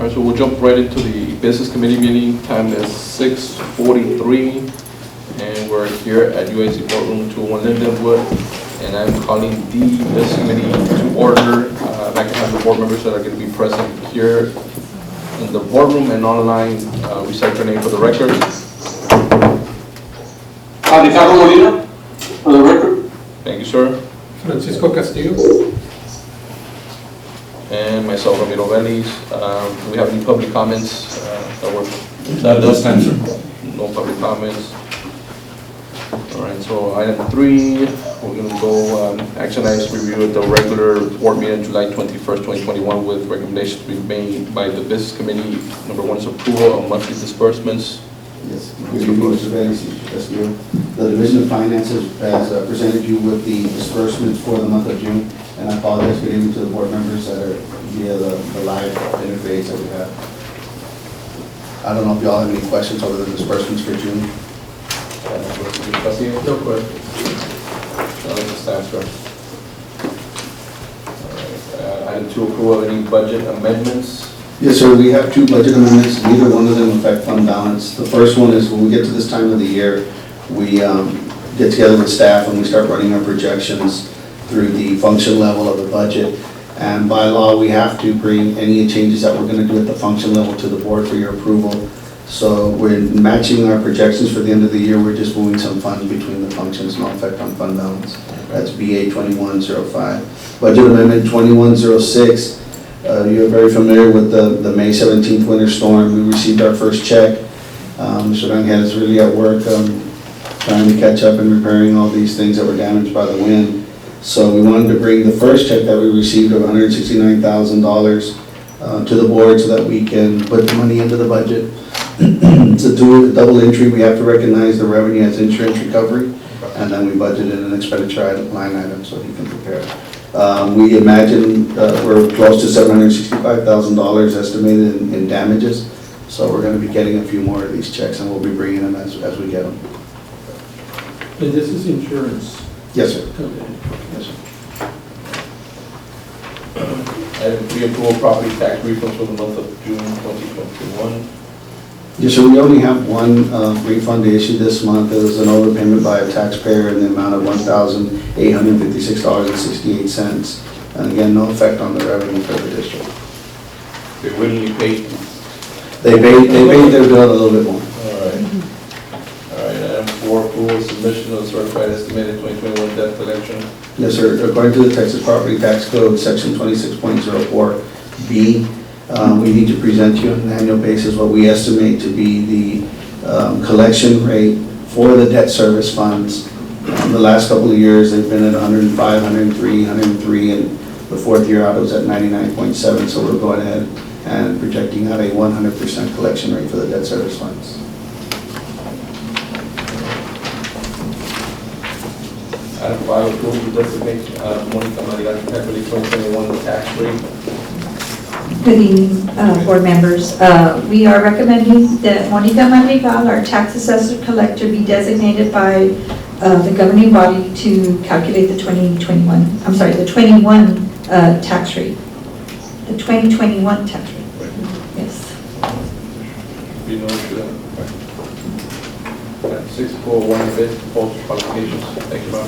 All right, so we'll jump right into the business committee meeting. Time is 6:43, and we're here at UAC Boardroom 201 Lindenwood, and I'm calling the business committee to order. And I can have the board members that are going to be present here in the boardroom and online. Recite your name for the record. Ricardo Molina, for the record. Thank you, sir. Francisco Castillo. And myself, Ramiro Vélez. Do we have any public comments that were? Not at this time, sir. No public comments. All right, so item 3, we're going to go action items review at the regular board meeting July 21st, 2021 with recommendations to be made by the business committee. Number 1 is approval of monthly disbursements. Yes, good evening, Mr. Vélez, Mr. Castillo. The Division of Finances has presented you with the disbursements for the month of June, and I apologize for giving to the board members that are via the live interface that we have. I don't know if y'all have any questions over the disbursements for June. No question. Staff, sir. All right, item 2, approval of any budget amendments. Yes, sir, we have 2 budget amendments. Neither one of them affect fund balance. The first one is when we get to this time of the year, we get together with staff and we start running our projections through the function level of the budget. And by law, we have to bring any changes that we're going to do at the function level to the board for your approval. So we're matching our projections for the end of the year. We're just moving some funds between the functions, no effect on fund balance. That's BA 2105. Budget Amendment 2106. You're very familiar with the May 17th winter storm. We received our first check. Mr. Rangel is really at work trying to catch up and repairing all these things that were damaged by the wind. So we wanted to bring the first check that we received of $169,000 to the board so that we can put the money into the budget. It's a double entry. We have to recognize the revenue as insurance recovery, and then we budgeted an expenditure line item so he can prepare. We imagine we're close to $765,000 estimated in damages, so we're going to be getting a few more of these checks, and we'll be bringing them as we get them. And this is insurance. Yes, sir. Okay. Yes, sir. Item 3, approval property tax refunds for the month of June 2021. Yes, sir. We only have one refund to issue this month. It was an overpayment by a taxpayer in the amount of $1,856.68. And again, no effect on the revenue for the district. They willingly paid. They paid their bill a little bit more. All right. All right, item 4, approval submission of certified estimated 2021 debt collection. Yes, sir. According to the Texas Property Tax Code, Section 26.04B, we need to present you on an annual basis what we estimate to be the collection rate for the debt service funds. The last couple of years, they've been at 105, 103, 103, and the 4th year out it was at 99.7. So we're going ahead and projecting out a 100% collection rate for the debt service funds. Item 5, approval to designate Monica Marigal February 2021 tax rate. Good evening, board members. We are recommending that Monica Madrigal, our tax assessor collector, be designated by the governing body to calculate the 21 tax rate. The 2021 tax rate. Yes. Be no issue then. 641 bid proposed qualifications. Thank you, ma'am.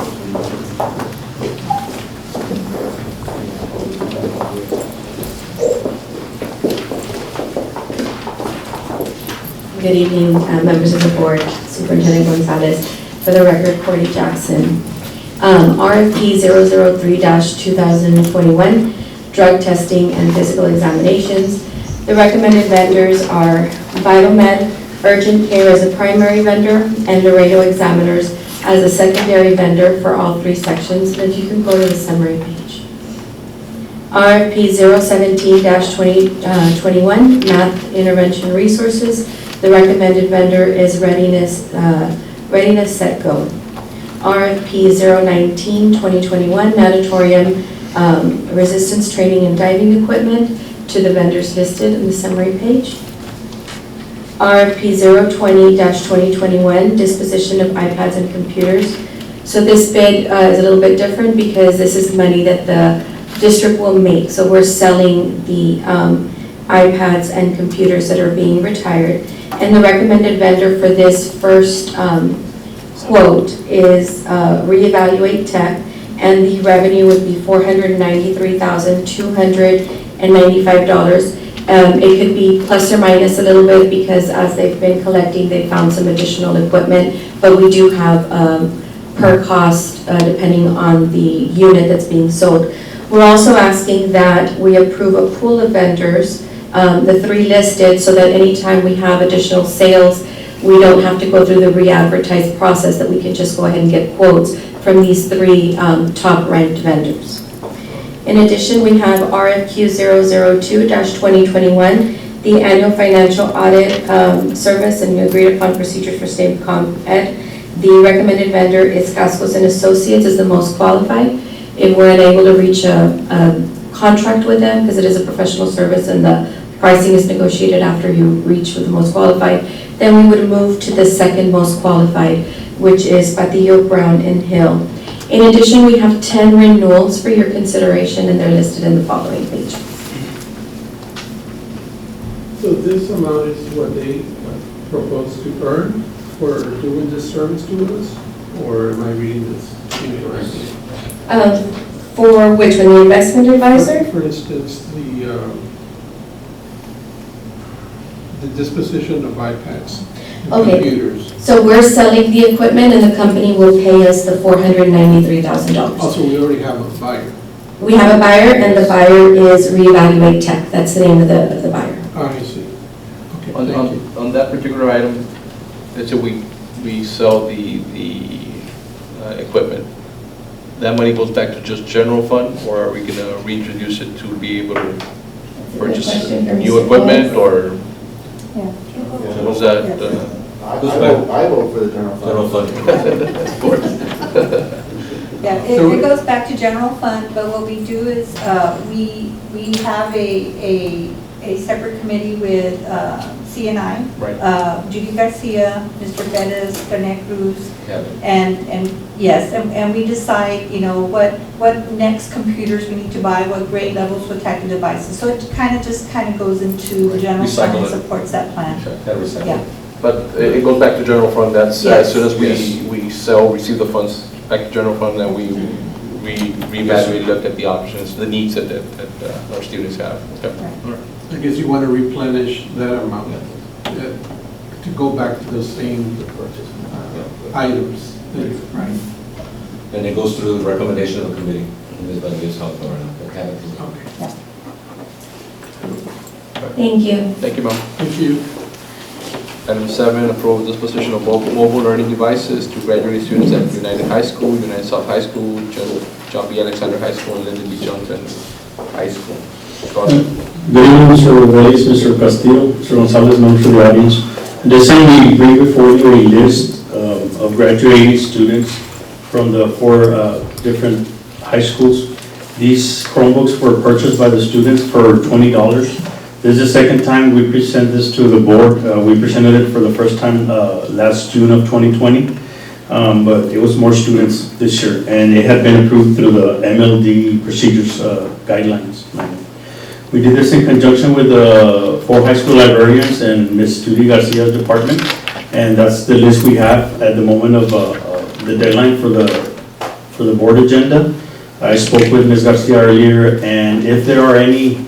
Good evening, members of the board, Superintendent Gonzalez. For the record, Cordy Jackson. RFP 003-2021, drug testing and physical examinations. The recommended vendors are VitalMed, Urgent Care as a primary vendor, and Laredo Examiners as a secondary vendor for all 3 sections. And if you can go to the summary page. RFP 017-2021, Math Intervention Resources. The recommended vendor is Readiness Set Go. RFP 019-2021, Natatorium Resistance Training and Diving Equipment, to the vendors listed in the summary page. RFP 020-2021, Disposition of iPads and Computers. So this bid is a little bit different because this is money that the district will make. So we're selling the iPads and computers that are being retired. And the recommended vendor for this first quote is Reevaluate Tech, and the revenue would be $493,295. It could be plus or minus a little bit because as they've been collecting, they found some additional equipment, but we do have per cost depending on the unit that's being sold. We're also asking that we approve a pool of vendors, the 3 listed, so that anytime we have additional sales, we don't have to go through the re-advertised process, that we can just go ahead and get quotes from these 3 top ranked vendors. In addition, we have RFQ 002-2021, the annual financial audit service and agreed upon procedures for state comp ed. The recommended vendor is Cascos and Associates is the most qualified. If we're unable to reach a contract with them, because it is a professional service and the pricing is negotiated after you reach with the most qualified, then we would move to the second most qualified, which is Patillo, Brown, and Hill. In addition, we have 10 renewals for your consideration, and they're listed in the following page. So this amount is what they propose to earn for doing this service to us? Or am I reading this incorrectly? For which one, the investment advisor? For instance, the disposition of iPads and Okay. computers. So we're selling the equipment, and the company will pay us the $493,000. Also, we already have a buyer. We have a buyer, and the buyer is Reevaluate Tech. That's the name of the buyer. Oh, I see. Okay, On, thank you. on that particular item, let's say we sell the equipment, that money goes back to just general fund, or are we gonna reintroduce it to be able to purchase new equipment, or was that? I vote for the general fund. Of course. Yeah, it goes back to general fund, but what we do is, we have a separate committee with CNI. Right. Judy Garcia, Mr. Bettis, Rene Cruz, Yeah. and yes, and we decide, what next computers we need to buy, what grade levels, what type of devices. So it kind of goes into the general fund Recycle and it. supports that plan. Yeah. But it goes back to general fund, that's Yes. as soon as we receive the funds back to general fund, then we reevaluate, look at the options, the needs that our students have. Okay. All right. I guess you want to replenish that amount to go back to the same items. Right. And it goes through the recommendation of the committee. And this budget is helpful or not. Okay. Thank you. Thank you, ma'am. Thank you. Item 7, approve disposition of mobile learning devices to graduate students at United High School, United South High School, John B. Alexander High School, and Lyndon B. Johnson High School. Good evening, Mr. Rodriguez, Mr. Castillo, Mr. Gonzalez, members of the audience. This time we bring before you a list of graduating students from the 4 different high schools. These Chromebooks were purchased by the students for $20. This is the second time we present this to the board. We presented it for the first time last June of 2020, but it was more students this year, and it had been approved through the MLD procedures guidelines. We did this in conjunction with the 4 high school librarians and Ms. Judy Garcia's department, and that's the list we have at the moment of the deadline for the board agenda. I spoke with Ms. Garcia earlier, and if there are any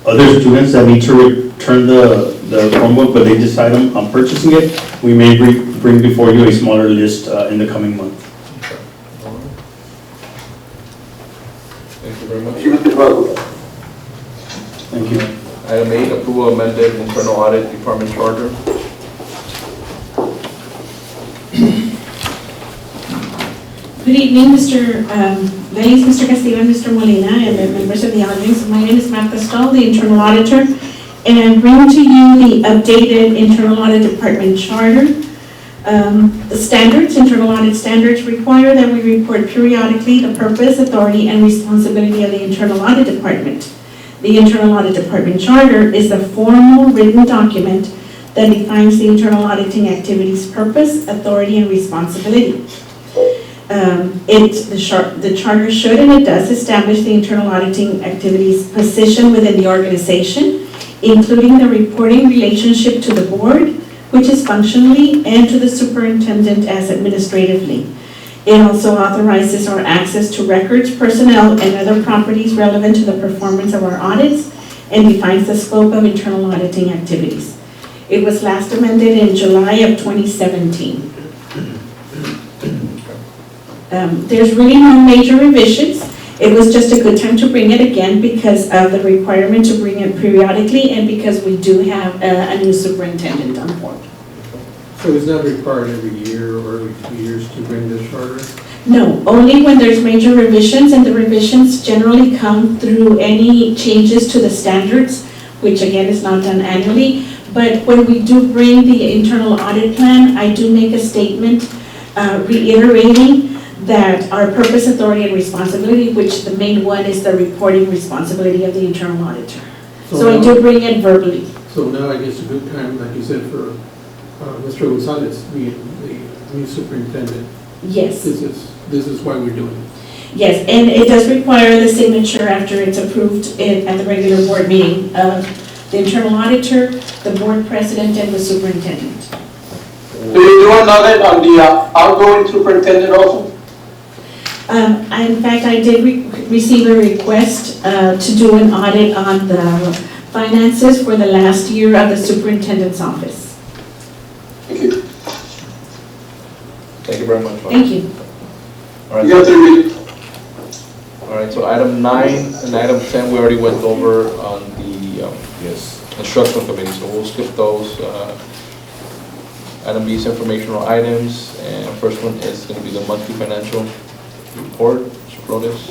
other students that need to return the Chromebook, but they decide on purchasing it, we may bring before you a smaller list in the coming month. Thank you very much. Thank you. Item 8, approval of amended internal audit department charter. Good evening, ladies, Mr. Castillo, and Mr. Molina, and the members of the audience. My name is Martha Stahl, the internal auditor, and I'm bringing to you the updated internal audit department charter. The standards, internal audit standards require that we report periodically the purpose, authority, and responsibility of the internal audit department. The internal audit department charter is a formal written document that defines the internal auditing activity's purpose, authority, and responsibility. The charter should and it does establish the internal auditing activity's position within the organization, including the reporting relationship to the board, which is functionally, and to the superintendent as administratively. It also authorizes our access to records, personnel, and other properties relevant to the performance of our audits, and defines the scope of internal auditing activities. It was last amended in July of 2017. There's really no major revisions. It was just a good time to bring it again because of the requirement to bring it periodically and because we do have a new superintendent on board. So it's not required every year or every 2 years to bring this charter? No, only when there's major revisions, and the revisions generally come through any changes to the standards, which again is not done annually. But when we do bring the internal audit plan, I do make a statement reiterating that our purpose, authority, and responsibility, which the main one is the reporting responsibility of the internal auditor. So I do bring it verbally. So now I guess a good time, like you said, for Mr. Gonzalez, the new superintendent. Yes. This is why we're doing it. Yes, and it does require the signature after it's approved at the regular board meeting of the internal auditor, the board president, and the superintendent. Do you do an audit on the outgoing superintendent also? In fact, I did receive a request to do an audit on the finances for the last year of the superintendent's office. Thank you. Thank you very much. Thank you. All right. You have 3 minutes. All right, so item 9 and item 10, we already went over on the instructional committee, so we'll skip those. Item B is informational items, and first one is going to be the monthly financial report. Mr. Flores.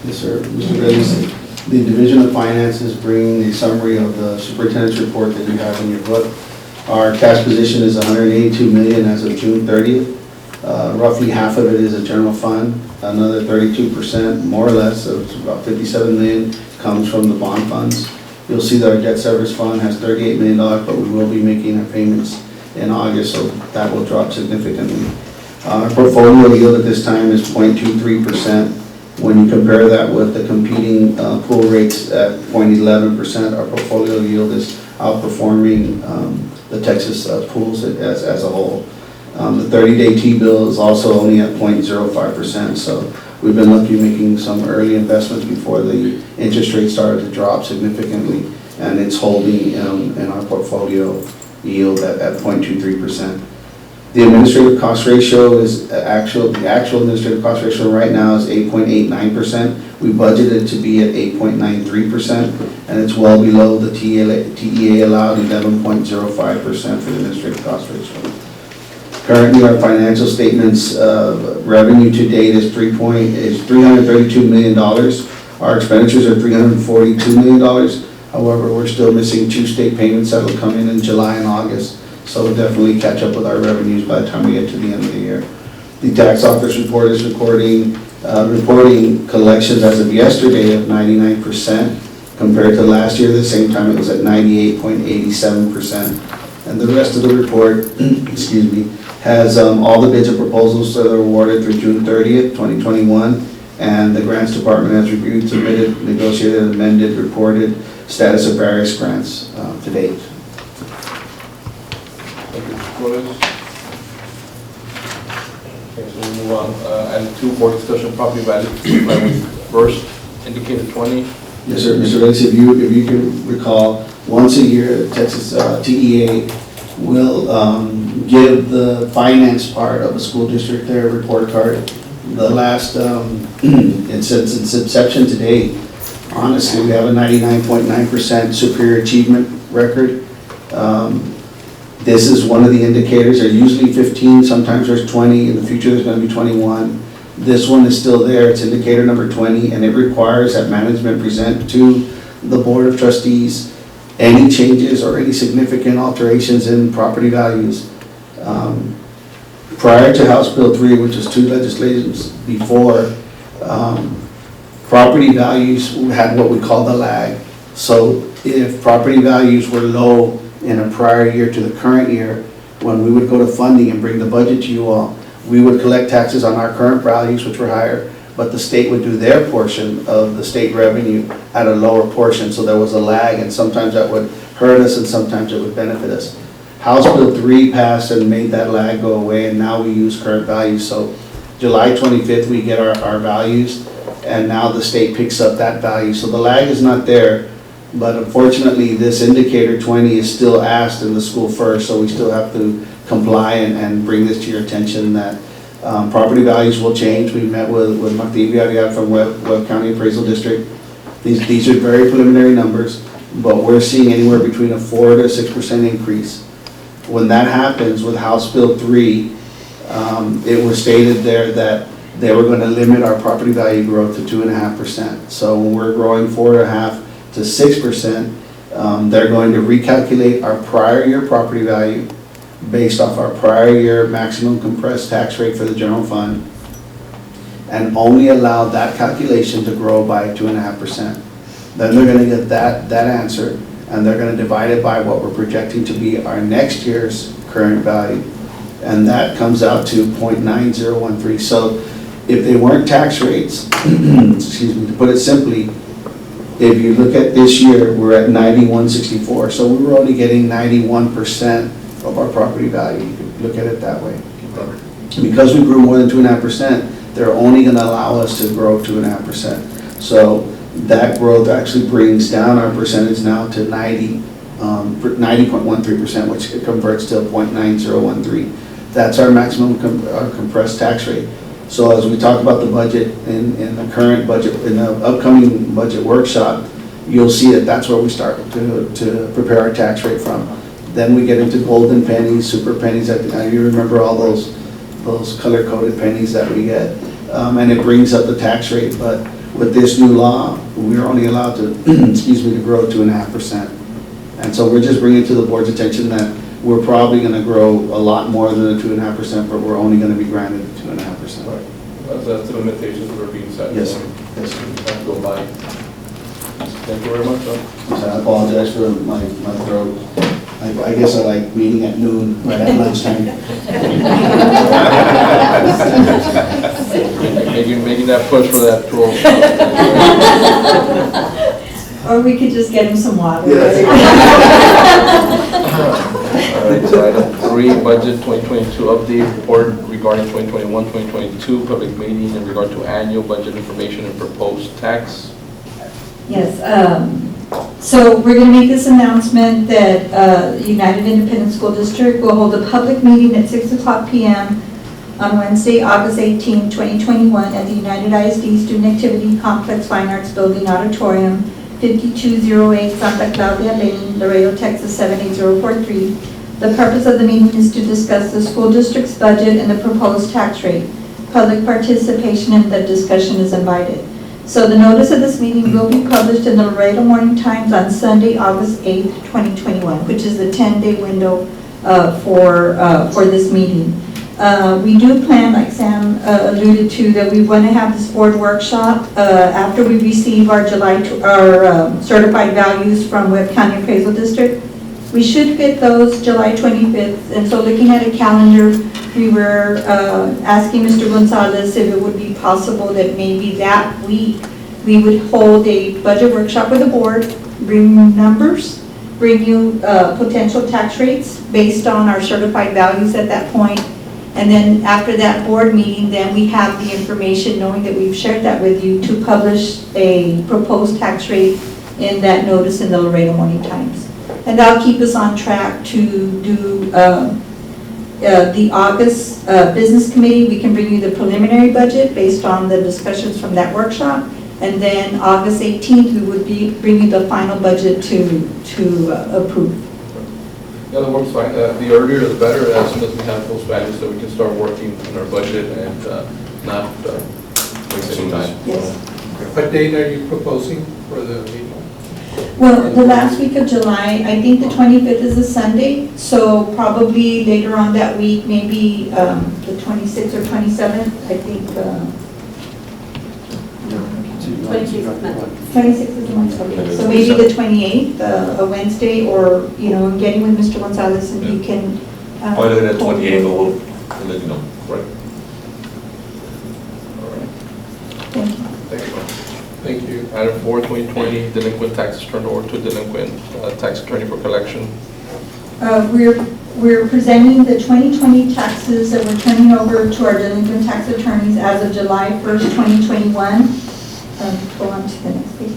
Yes, sir. Mr. Reyes, the Division of Finance is bringing a summary of the superintendent's report that you have in your book. Our cash position is $182 million as of June 30th. Roughly half of it is a general fund. Another 32%, more or less, so it's about $57 million, comes from the bond funds. You'll see that our debt service fund has $38 million, but we will be making our payments in August, so that will drop significantly. Our portfolio yield at this time is 0.23%. When you compare that with the competing pool rates at 0.11%, our portfolio yield is outperforming the Texas pools as a whole. The 30-day T-bill is also only at 0.05%, so we've been lucky making some early investments before the interest rate started to drop significantly, and it's holding in our portfolio yield at 0.23%. The administrative cost ratio is the actual administrative cost ratio right now is 8.89%. We budgeted to be at 8.93%, and it's well below the TEA allowed 11.05% for the administrative cost ratio. Currently, our financial statements revenue to date is $332 million. Our expenditures are $342 million. However, we're still missing 2 state payments that will come in July and August. So we'll definitely catch up with our revenues by the time we get to the end of the year. The tax office report is reporting collections as of yesterday of 99%. Compared to last year, the same time it was at 98.87%. And the rest of the report, excuse me, has all the bids and proposals that are awarded through June 30th, 2021. And the grants department has reviewed, submitted, negotiated, amended, reported status of various grants to date. Thank you, Mr. Flores. Okay, so we'll move on. Item 2, board discussion property value first indicated 20. Yes, sir. Mr. Reyes, if you can recall, once a year, Texas TEA will give the finance part of a school district their report card. The last, since its inception to date, honestly, we have a 99.9% superior achievement record. This is one of the indicators. There's usually 15, sometimes there's 20. In the future, there's going to be 21. This one is still there. It's indicator number 20, and it requires that management present to the Board of Trustees any changes or any significant alterations in property values. Prior to House Bill 3, which was 2 legislations before, property values had what we call the lag. So if property values were low in a prior year to the current year, when we would go to funding and bring the budget to you all, we would collect taxes on our current values, which were higher, but the state would do their portion of the state revenue at a lower portion, so there was a lag, and sometimes that would hurt us and sometimes it would benefit us. House Bill 3 passed and made that lag go away, and now we use current values. So July 25th, we get our values, and now the state picks up that value. So the lag is not there, but unfortunately, this indicator 20 is still asked in the school first, so we still have to comply and bring this to your attention that property values will change. We met with Martin Villarreal from Webb County Appraisal District. These are very preliminary numbers, but we're seeing anywhere between a 4 to 6% increase. When that happens with House Bill 3, it was stated there that they were going to limit our property value growth to 2.5%. So when we're growing 4.5% to 6%, they're going to recalculate our prior year property value based off our prior year maximum compressed tax rate for the general fund, and only allow that calculation to grow by 2.5%. Then they're going to get that answer, and they're going to divide it by what we're projecting to be our next year's current value, and that comes out to 0.9013. So if they weren't tax rates, excuse me, to put it simply, if you look at this year, we're at 9164, so we were only getting 91% of our property value. You could look at it that way. Because we grew more than 2.5%, they're only going to allow us to grow 2.5%. So that growth actually brings down our percentage now to 90.13%, which converts to 0.9013. That's our maximum compressed tax rate. So as we talk about the budget in the current budget, in the upcoming budget workshop, you'll see that that's where we start to prepare our tax rate from. Then we get into golden pennies, super pennies. You remember all those color-coded pennies that we get, and it brings up the tax rate. But with this new law, we're only allowed to, excuse me, to grow 2.5%. And so we're just bringing to the board's attention that we're probably going to grow a lot more than the 2.5%, but we're only going to be granted the 2.5%. Right. That's the limitations that are being set. Yes, sir. Yes, sir. Can't go by. Thank you very much, sir. So I apologize for my throat. I guess I like meeting at noon, right at lunchtime. Making that push for that 12. Or we could just get him some water. Yes. All right, so item 3, budget 2022 update report regarding 2021-2022 public meeting in regard to annual budget information and proposed tax. Yes, so we're going to make this announcement that United Independent School District will hold a public meeting at 6:00 p.m. on Wednesday, August 18, 2021 at the United ISD Student Activity Complex Fine Arts Building Auditorium, 5208 Santa Claudia Lane, Laredo, Texas 78043. The purpose of the meeting is to discuss the school district's budget and the proposed tax rate. Public participation in the discussion is invited. So the notice of this meeting will be published in the Laredo Morning Times on Sunday, August 8, 2021, which is the 10-day window for this meeting. We do plan, like Sam alluded to, that we want to have this board workshop after we receive our certified values from Webb County Appraisal District. We should get those July 25th, and so looking at a calendar, we were asking Mr. Gonzalez if it would be possible that maybe that week we would hold a budget workshop with the board, bring you numbers, bring you potential tax rates based on our certified values at that point. And then after that board meeting, then we have the information, knowing that we've shared that with you, to publish a proposed tax rate in that notice in the Laredo Morning Times. And that'll keep us on track to do the August Business Committee. We can bring you the preliminary budget based on the discussions from that workshop. And then August 18th, we would bring you the final budget to approve. Yeah, that works fine. The earlier the better, as soon as we have those values, so we can start working on our budget and not waste any time. Yes. What date are you proposing for the meeting? Well, the last week of July, I think the 25th is a Sunday, so probably later on that week, maybe the 26th or 27th, I think. 26th is the Monday, okay. So maybe the 28th, a Wednesday, or, I'm getting with Mr. Gonzalez and he can. Probably looking at 28th, we'll let you know. Right. All right. Thank you. Item 4, 2020, delinquent taxes turned over to delinquent tax attorney for collection. We're presenting the 2020 taxes that we're turning over to our delinquent tax attorneys as of July 1st, 2021. Go on to the next page.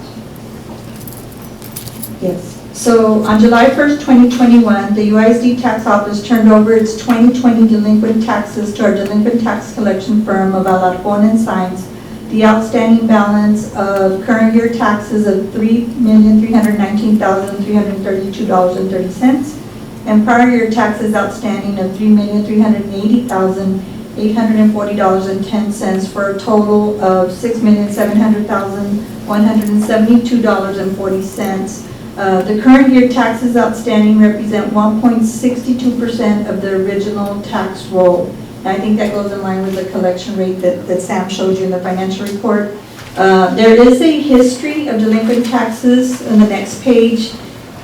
Yes. So on July 1st, 2021, the UISD tax office turned over its 2020 delinquent taxes to our delinquent tax collection firm of Alarcon and Sines. The outstanding balance of current year taxes of $3,319,332.30 and prior year taxes outstanding of $3,380,840.10 for a total of $6,700,172.40. The current year taxes outstanding represent 1.62% of the original tax roll. And I think that goes in line with the collection rate that Sam showed you in the financial report. There is a history of delinquent taxes in the next page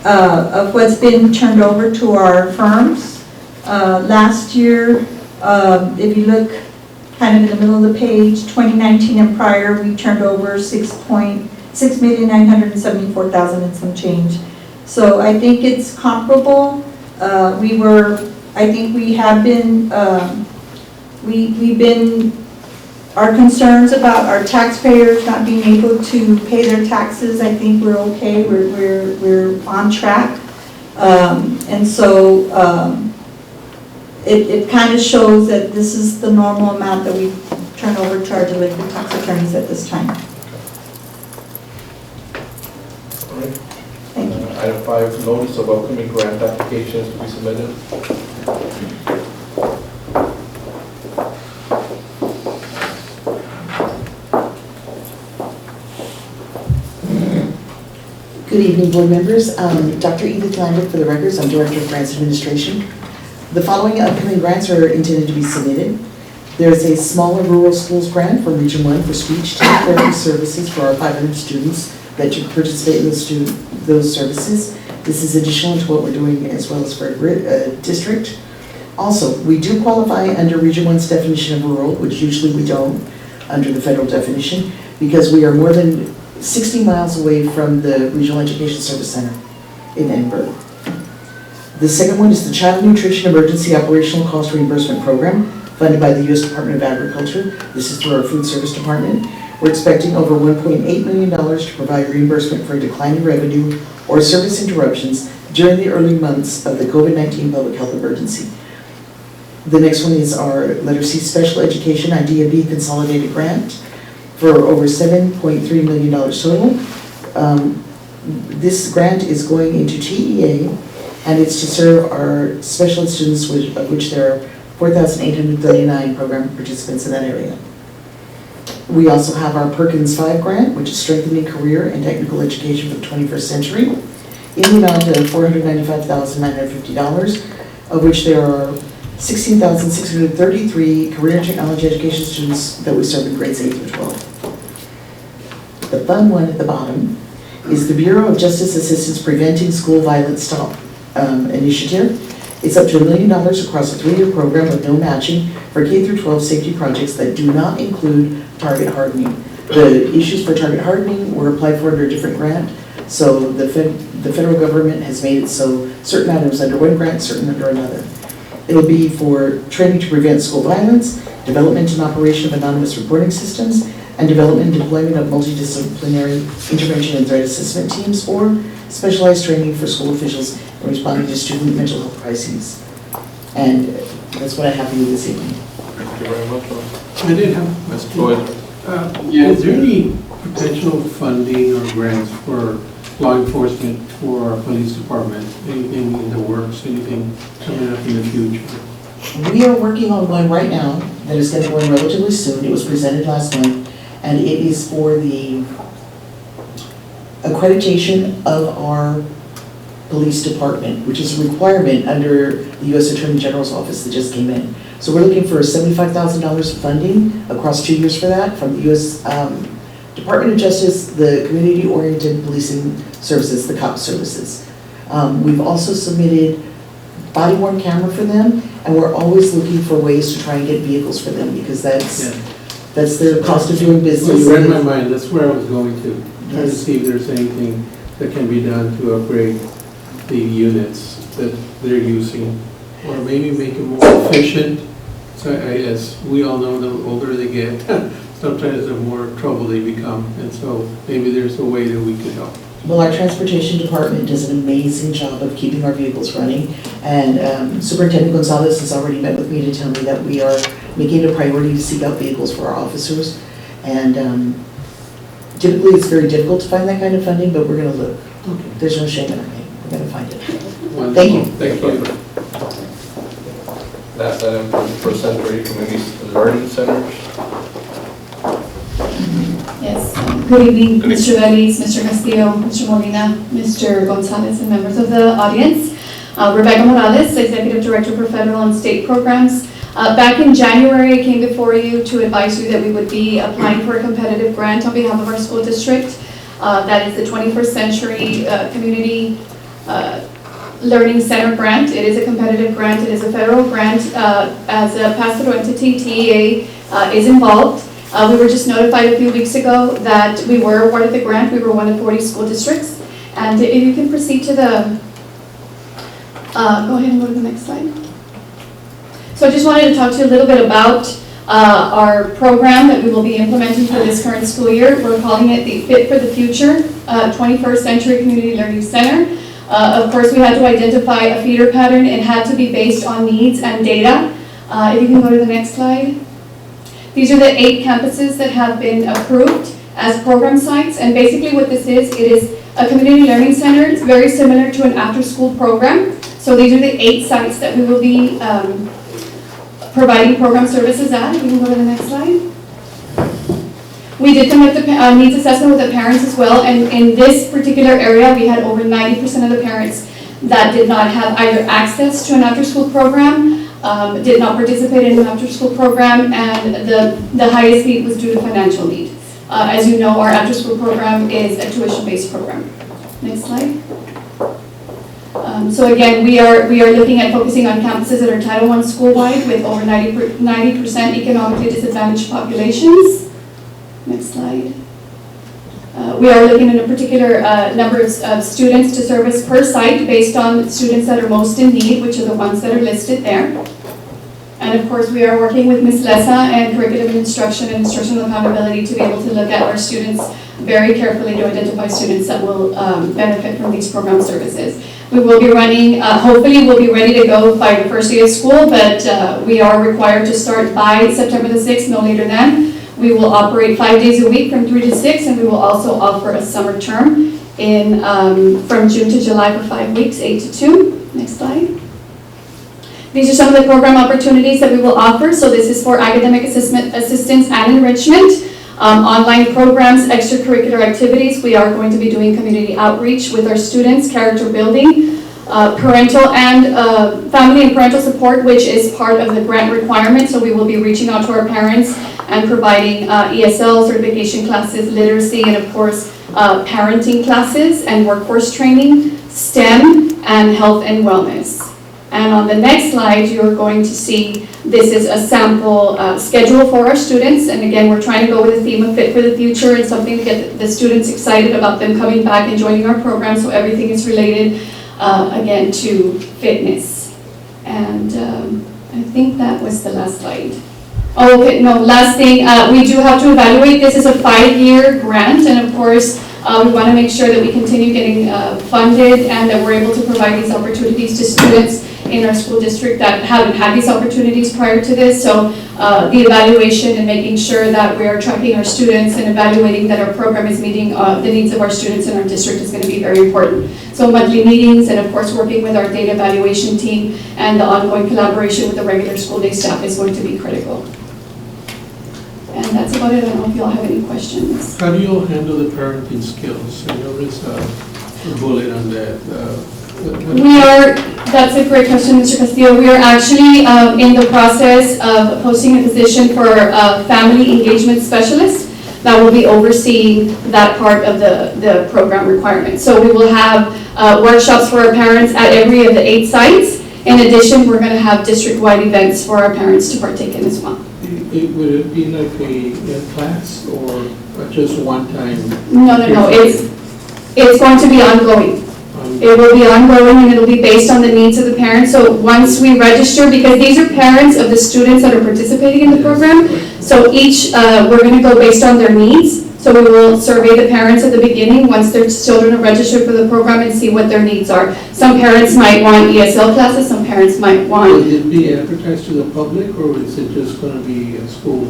of what's been turned over to our firms. Last year, if you look kind of in the middle of the page, 2019 and prior, we turned over $6,974,000 and some change. So I think it's comparable. I think we have been, our concerns about our taxpayers not being able to pay their taxes, I think we're okay, we're on track. And so it kind of shows that this is the normal amount that we turn over to our delinquent tax attorneys at this time. All right. Thank you. Item 5, notice of upcoming grant applications to be submitted. Good evening, board members. Dr. Edith Lambert for the records. I'm Director of Grants Administration. The following upcoming grants are intended to be submitted. There's a smaller rural schools grant for Region 1 for speech therapy services for our 500 students that should participate in those services. This is additional to what we're doing as well as for a district. Also, we do qualify under Region 1's definition of rural, which usually we don't under the federal definition, because we are more than 60 miles away from the Regional Education Service Center in Edinburgh. The second one is the Child Nutrition Emergency Operational Cost Reimbursement Program, funded by the U.S. Department of Agriculture. This is through our Food Service Department. We're expecting over $1.8 million to provide reimbursement for declining revenue or service interruptions during the early months of the COVID-19 public health emergency. The next one is our letter C Special Education IDB Consolidated Grant for over $7.3 million total. This grant is going into TEA, and it's to serve our special ed students, of which there are 4,839 program participants in that area. We also have our Perkins 5 grant, which is strengthening career and technical education for the 21st century, in the amount of $495,950, of which there are 16,633 career and technology education students that we serve in grades 8 through 12. The fun one at the bottom is the Bureau of Justice Assistance Preventing School Violence Stop initiative. It's up to $1 million across a 3-year program with no matching for K through 12 safety projects that do not include target hardening. The issues for target hardening were applied for under a different grant, so the federal government has made it so certain items under one grant, certain under another. It'll be for training to prevent school violence, development and operation of anonymous reporting systems, and development and deployment of multidisciplinary intervention and threat assessment teams, or specialized training for school officials in responding to student mental health crises. And that's what I have for you this evening. Thank you very much. I did have a question. Go ahead. Is there any potential funding or grants for law enforcement for our police department? Anything in the works, anything coming up in the future? We are working on one right now that is going to go in relatively soon. It was presented last month, and it is for the accreditation of our police department, which is a requirement under the U.S. Attorney General's office that just came in. So we're looking for $75,000 funding across 2 years for that from the U.S. Department of Justice, the Community-Oriented Policing Services, the COP services. We've also submitted body-worn camera for them, and we're always looking for ways to try and get vehicles for them, because that's That's the cost of doing So business. you read my mind, that's where I was going to, trying to see if there's anything that can be done to upgrade the units that they're using, or maybe make it more efficient. So as we all know, the older they get, sometimes the more trouble they become, and so maybe there's a way that we could help. Well, our transportation department does an amazing job of keeping our vehicles running, and Superintendent Gonzalez has already met with me to tell me that we are making it a priority to seek out vehicles for our officers. And typically, it's very difficult to find that kind of funding, but we're going to look. There's no shame in our name. We're going to find it. Wonderful. Thank you. Thank you. Last item for Century Community Learning Centers. Yes, good evening, Mr. Veliz, Mr. Castillo, Mr. Molina, Mr. Gonzalez, and members of the audience. Rebecca Morales, Executive Director for Federal and State Programs. Back in January, I came before you to advise you that we would be applying for a competitive grant on behalf of our school district. That is the 21st Century Community Learning Center grant. It is a competitive grant. It is a federal grant. As a pass-through entity, TEA is involved. We were just notified a few weeks ago that we were awarded the grant. We were one of 40 school districts. And if you can proceed to the, go ahead and go to the next slide. So I just wanted to talk to you a little bit about our program that we will be implementing for this current school year. We're calling it the Fit for the Future 21st Century Community Learning Center. Of course, we had to identify a feeder pattern. It had to be based on needs and data. If you can go to the next slide. These are the 8 campuses that have been approved as program sites. And basically what this is, it is a community learning center. It's very similar to an after-school program. So these are the 8 sites that we will be providing program services at. You can go to the next slide. We did conduct a needs assessment with the parents as well, and in this particular area, we had over 90% of the parents that did not have either access to an after-school program, did not participate in an after-school program, and the highest need was due to financial need. As you know, our after-school program is a tuition-based program. Next slide. So again, we are looking at focusing on campuses that are Title I school-wide with over 90% economically disadvantaged populations. Next slide. We are looking at a particular number of students to service per site based on students that are most in need, which are the ones that are listed there. And of course, we are working with Ms. Lessa and Curriculum and Instruction and Instructional Accountability to be able to look at our students very carefully to identify students that will benefit from these program services. We will be running, hopefully we'll be ready to go by the first day of school, but we are required to start by September the 6th, no later than. We will operate 5 days a week from 3 to 6, and we will also offer a summer term in from June to July for 5 weeks, 8 to 2. Next slide. These are some of the program opportunities that we will offer. So this is for academic assistance and enrichment, online programs, extracurricular activities. We are going to be doing community outreach with our students, character building, parental and family and parental support, which is part of the grant requirement. So we will be reaching out to our parents and providing ESL certification classes, literacy, and of course, parenting classes and workforce training, STEM, and health and wellness. And on the next slide, you're going to see this is a sample schedule for our students. And again, we're trying to go with the theme of Fit for the Future and something to get the students excited about them coming back and joining our program. So everything is related, again, to fitness. And I think that was the last slide. Oh, okay, no, last thing, we do have to evaluate. This is a 5-year grant, and of course, we want to make sure that we continue getting funded and that we're able to provide these opportunities to students in our school district that haven't had these opportunities prior to this. So the evaluation and making sure that we are tracking our students and evaluating that our program is meeting the needs of our students in our district is going to be very important. So monthly meetings and of course working with our data evaluation team and the ongoing collaboration with the regular school day staff is going to be critical. And that's about it. I don't know if you all have any questions. How do you all handle the parenting skills? I know there's a bullet on that. That's a great question, Mr. Castillo. We are actually in the process of posting a position for a family engagement specialist that will be overseeing that part of the program requirement. So we will have workshops for our parents at every of the 8 sites. In addition, we're going to have district-wide events for our parents to partake in as well. Would it be like a class or just one time? No, it's going to be ongoing. It will be ongoing and it'll be based on the needs of the parents. So once we register, because these are parents of the students that are participating in the program, so each, we're going to go based on their needs. So we will survey the parents at the beginning once their children are registered for the program and see what their needs are. Some parents might want ESL classes, some parents might Will want, it be advertised to the public or is it just going to be a school?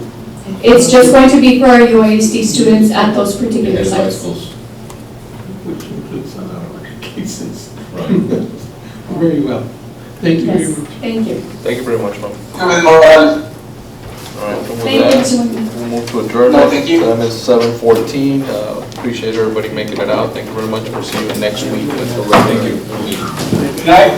it's just going to be for our UISD students at those particular It's by sites. schools. Which includes a lot of our cases. Right. Very well. Thank you very Yes, much. thank you. Thank you very much, ma'am. Councilman Morales. All right, and with Thank you, that, Mr. Molina. we'll move to adjourn. No, thank you. Time is 7:14. Appreciate everybody making it out. Thank you very much. We'll see you next week with the regular meeting. Good night.